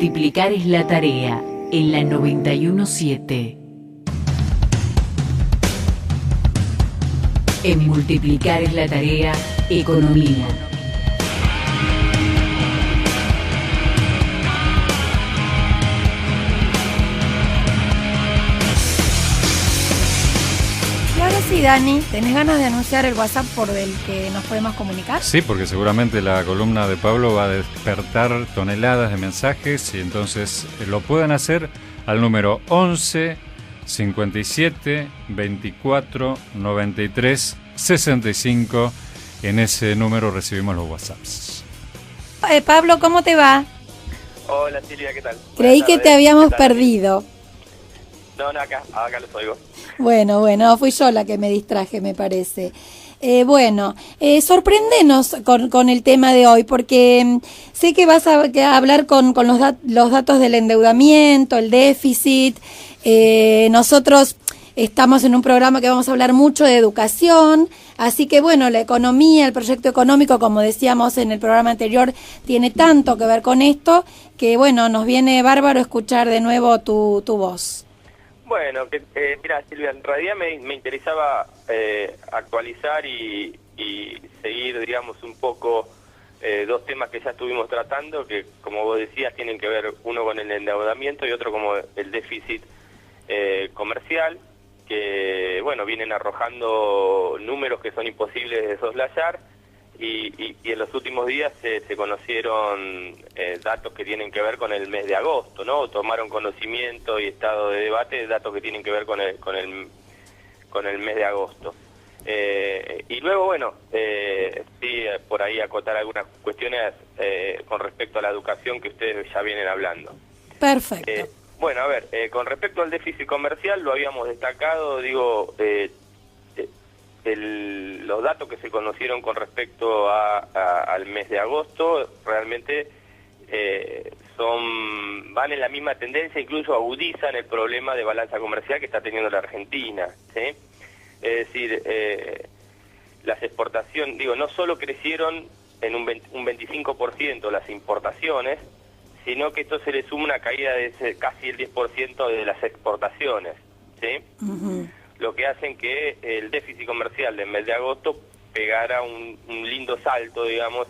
Multiplicar es la tarea, en la 91.7. En Multiplicar es la tarea, economía. Y ahora sí, Dani, ¿tenés ganas de anunciar el WhatsApp por el que nos podemos comunicar? Sí, porque seguramente la columna de Pablo va a despertar toneladas de mensajes y entonces lo pueden hacer al número 11 57 24 93 65. En ese número recibimos los WhatsApps. Pablo, ¿cómo te va? Hola Silvia, ¿qué tal? Creí que te habíamos perdido. No, acá los oigo. Bueno, fui yo la que me distraje, me parece. Sorpréndenos con el tema de hoy, porque sé que vas a hablar con los datos del endeudamiento, el déficit. Nosotros estamos en un programa que vamos a hablar mucho de educación, así que la economía, el proyecto económico, como decíamos en el programa anterior, tiene tanto que ver con esto, que nos viene bárbaro escuchar de nuevo tu voz. Bueno, mira Silvia, en realidad me interesaba actualizar y seguir, digamos, un poco dos temas que ya estuvimos tratando, que como vos decías tienen que ver uno con el endeudamiento y otro como el déficit comercial, que vienen arrojando números que son imposibles de soslayar y en los últimos días se conocieron datos que tienen que ver con el mes de agosto, ¿no? Tomaron conocimiento y estado de debate datos que tienen que ver con el mes de agosto. Y luego, sí, por ahí acotar algunas cuestiones con respecto a la educación que ustedes ya vienen hablando. Perfecto. Con respecto al déficit comercial, lo habíamos destacado, los datos que se conocieron con respecto al mes de agosto realmente van en la misma tendencia, incluso agudizan el problema de balanza comercial que está teniendo la Argentina, ¿sí? Es decir, las exportaciones, no solo crecieron en un 25% las importaciones, sino que esto se le suma una caída de casi el 10% de las exportaciones, ¿sí? Uh-huh. Lo que hacen que el déficit comercial del mes de agosto pegara un lindo salto, digamos,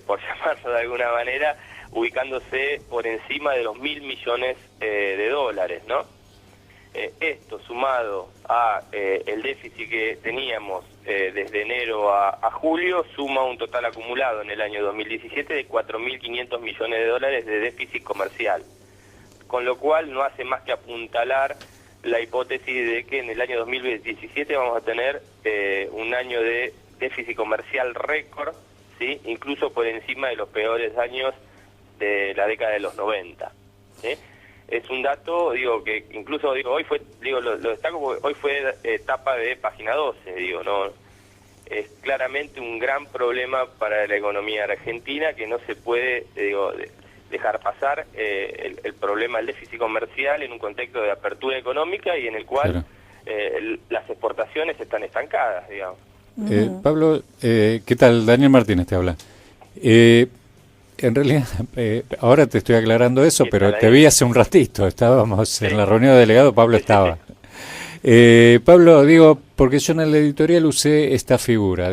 por llamarlo de alguna manera, ubicándose por encima de los 1.000 millones de dólares, ¿no? Esto sumado a el déficit que teníamos desde enero a julio, suma un total acumulado en el año 2017 de 4.500 millones de dólares de déficit comercial, con lo cual no hace más que apuntalar la hipótesis de que en el año 2017 vamos a tener un año de déficit comercial récord, ¿sí? Incluso por encima de los peores años de la década de los 90, ¿sí? Es un dato, que incluso, hoy fue, lo destaco porque hoy fue etapa de página 12, ¿no? Es claramente un gran problema para la economía argentina que no se puede, dejar pasar el problema del déficit comercial en un contexto de apertura económica y en el cual las exportaciones están estancadas, digamos. Pablo, ¿qué tal? Daniel Martínez te habla. En realidad, ahora te estoy aclarando eso, pero te vi hace un ratito, estábamos en la reunión de delegados, Pablo estaba. Pablo, porque yo en el editorial usé esta figura,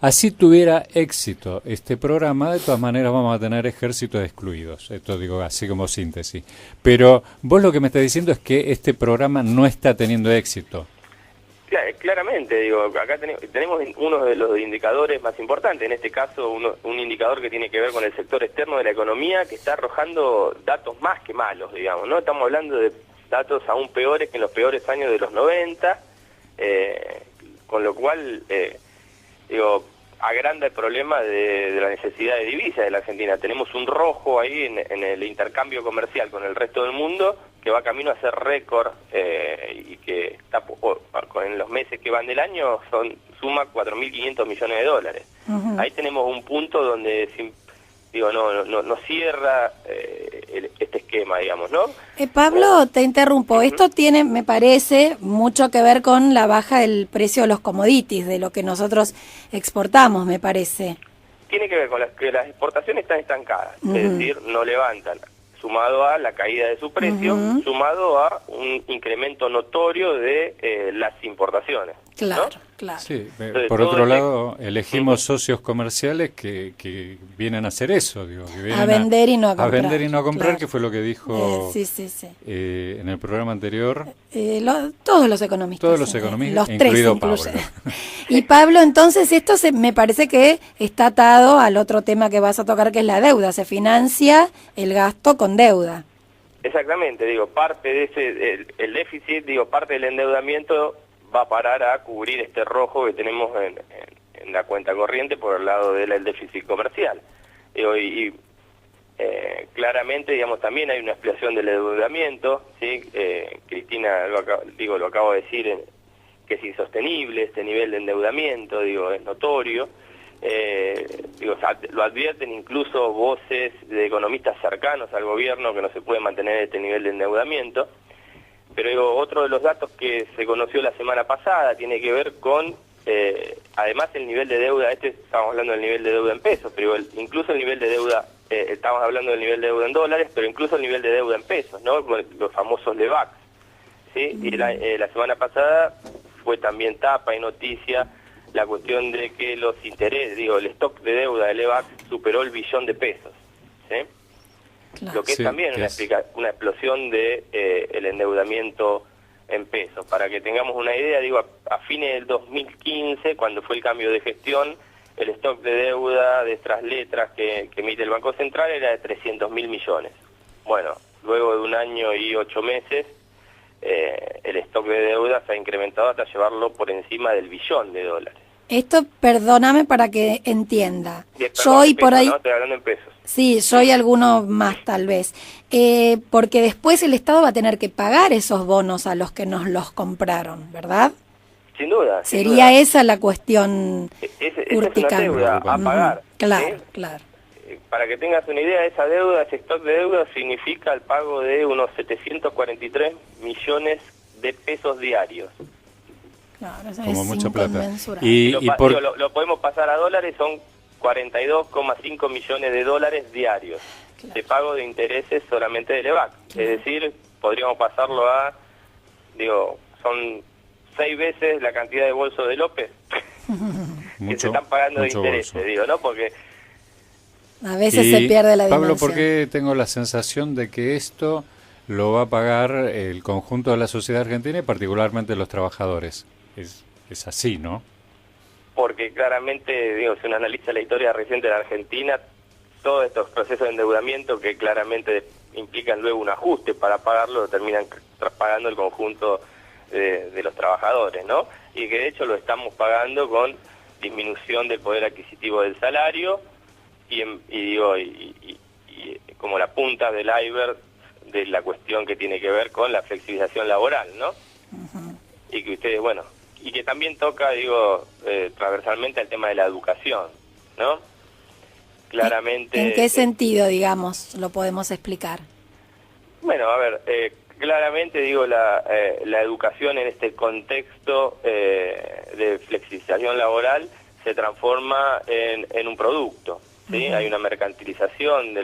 así tuviera éxito este programa, de todas maneras vamos a tener ejércitos de excluidos, esto así como síntesis. Pero vos lo que me estás diciendo es que este programa no está teniendo éxito. Claramente, acá tenemos uno de los indicadores más importantes, en este caso un indicador que tiene que ver con el sector externo de la economía, que está arrojando datos más que malos, ¿no? Estamos hablando de datos aún peores que en los peores años de los 90, con lo cual, agranda el problema de la necesidad de divisas de la Argentina. Tenemos un rojo ahí en el intercambio comercial con el resto del mundo, que va camino a ser récord y que está en los meses que van del año suma 4.500 millones de dólares. Uh-huh. Ahí tenemos un punto donde no cierra este esquema, ¿no? Pablo, te interrumpo. Uh-huh. Esto tiene, me parece, mucho que ver con la baja del precio de los commodities, de lo que nosotros exportamos, me parece. Tiene que ver con que las exportaciones están estancadas, uh-huh. Es decir, no levantan. sumado a la caída de su precio, sumado a un incremento notorio de las importaciones. Claro, ¿no? claro. Sí, Entonces, por todo otro ese- lado, elegimos socios comerciales que vienen a hacer eso, digo, que vienen A vender y no a comprar. vender y no a comprar, Claro. que fue lo que dijo Sí, sí, sí. en el programa anterior. Todos los economistas. Todos los economistas, los tres incluido incluye. Pablo. Y Pablo, entonces esto me parece que está atado al otro tema que vas a tocar, que es la deuda. Se financia el gasto con deuda. Exactamente, digo, parte de ese, el déficit, digo, parte del endeudamiento va a parar a cubrir este rojo que tenemos en la cuenta corriente por el lado del déficit comercial. Digo, claramente, digamos, también hay una explosión del endeudamiento, ¿sí? Cristina, lo acabo de decir, que es insostenible este nivel de endeudamiento, digo, es notorio. Lo advierten incluso voces de economistas cercanos al gobierno que no se puede mantener este nivel de endeudamiento. Pero digo, otro de los datos que se conoció la semana pasada tiene que ver con, además el nivel de deuda, estamos hablando del nivel de deuda en pesos, pero incluso el nivel de deuda, estamos hablando del nivel de deuda en dólares, pero incluso el nivel de deuda en pesos, ¿no? Los famosos LEVAC, ¿sí? Y la semana pasada fue también tapa y noticia la cuestión de que los intereses, el stock de deuda del LEVAC superó el billón de pesos, ¿sí? Claro. Lo que es Sí, también que una explosión de el endeudamiento en pesos. Para que tengamos una idea, a fines del 2015, cuando fue el cambio de gestión, el stock de deuda de estas letras que emite el Banco Central era de 300.000 millones. Bueno, luego de 1 año y 8 meses, el stock de deuda se ha incrementado hasta llevarlo por encima del billón de dólares. Esto, perdóname para que entienda. Perdón, Yo y en por pesos, ahí... ¿no? Estoy hablando en pesos. Sí, yo y alguno más tal vez. Porque después el Estado va a tener que pagar esos bonos a los que nos los compraron, ¿verdad? Sin duda. sin Sería duda. esa la cuestión Esa es una urticante. deuda a pagar. Ujú, claro, ¿sí? claro. Para que tengas una idea, esa deuda, ese stock de deuda significa el pago de unos 743 millones de pesos diarios. Claro, eso Como es mucha plata. inconmensurable. Y Lo podemos pasar a dólares, son 42,5 millones de dólares diarios de pago de intereses solamente de LEVAC. Es decir, podríamos pasarlo a, son 6 veces la cantidad de bolsos de López que se están pagando de mucho intereses, bolso. ¿no? Porque A veces se pierde la Pablo, dimensión. ¿por qué tengo la sensación de que esto lo va a pagar el conjunto de la sociedad argentina y particularmente los trabajadores? Es así, ¿no? porque claramente, si uno analiza la historia reciente de la Argentina, todos estos procesos de endeudamiento que claramente implican luego un ajuste para pagarlo, lo terminan pagando el conjunto de los trabajadores, ¿no? Y que de hecho lo estamos pagando con disminución del poder adquisitivo del salario y como la punta del iceberg de la cuestión que tiene que ver con la flexibilización laboral, ¿no? Ujú. Y que ustedes, y que también toca, transversalmente al tema de la educación, ¿no? Claramente... ¿En qué sentido, digamos, lo podemos explicar? Bueno, a ver, claramente la educación en este contexto de flexibilización laboral se transforma en un producto, ¿sí? Hay una mercantilización de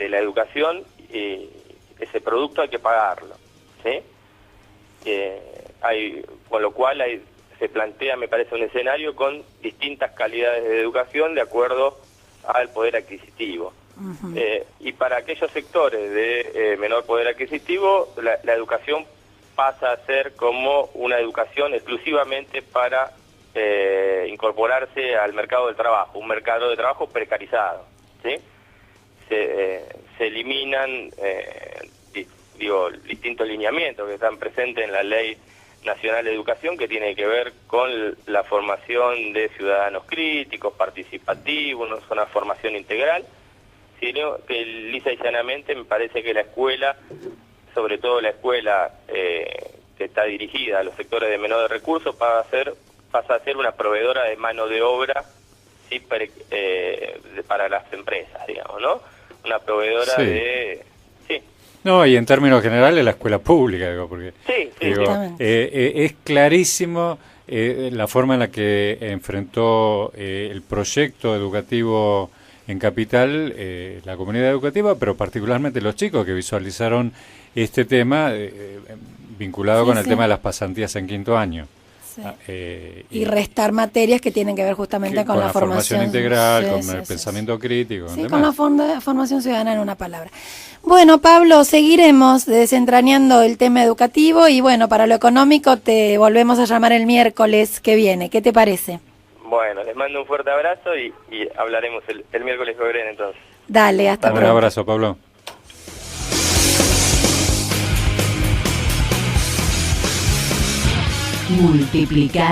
la educación y ese producto hay que pagarlo, ¿sí? Con lo cual se plantea, me parece, un escenario con distintas calidades de educación de acuerdo al poder adquisitivo. Ujú. Y para aquellos sectores de menor poder adquisitivo, la educación pasa a ser como una educación exclusivamente para incorporarse al mercado del trabajo, un mercado de trabajo precarizado, ¿sí? Se eliminan distintos lineamientos que están presentes en la Ley Nacional de Educación, que tiene que ver con la formación de ciudadanos críticos, participativos, no es una formación integral, sino que lisa y llanamente me parece que la escuela, sobre todo la escuela que está dirigida a los sectores de menores recursos, pasa a ser una proveedora de mano de obra, ¿sí? Para las empresas, digamos, ¿no? Una proveedora Sí. de... Sí, No, y en términos generales la escuela pública, porque sí, digo, Exactamente. es clarísimo la forma en la que enfrentó el proyecto educativo en Capital la comunidad educativa, pero particularmente los chicos que visualizaron este tema vinculado con el tema de las pasantías en quinto año. Sí. Y restar materias que tienen que ver justamente con la formación integral, con el pensamiento crítico. Sí, con la formación ciudadana en una palabra. Bueno, Pablo, seguiremos desentrañando el tema educativo y bueno, para lo económico te volvemos a llamar el miércoles que viene. ¿Qué te parece? Bueno, les mando un fuerte abrazo y hablaremos el miércoles que viene entonces. Dale, hasta pronto. Un abrazo, Pablo. Multiplicar.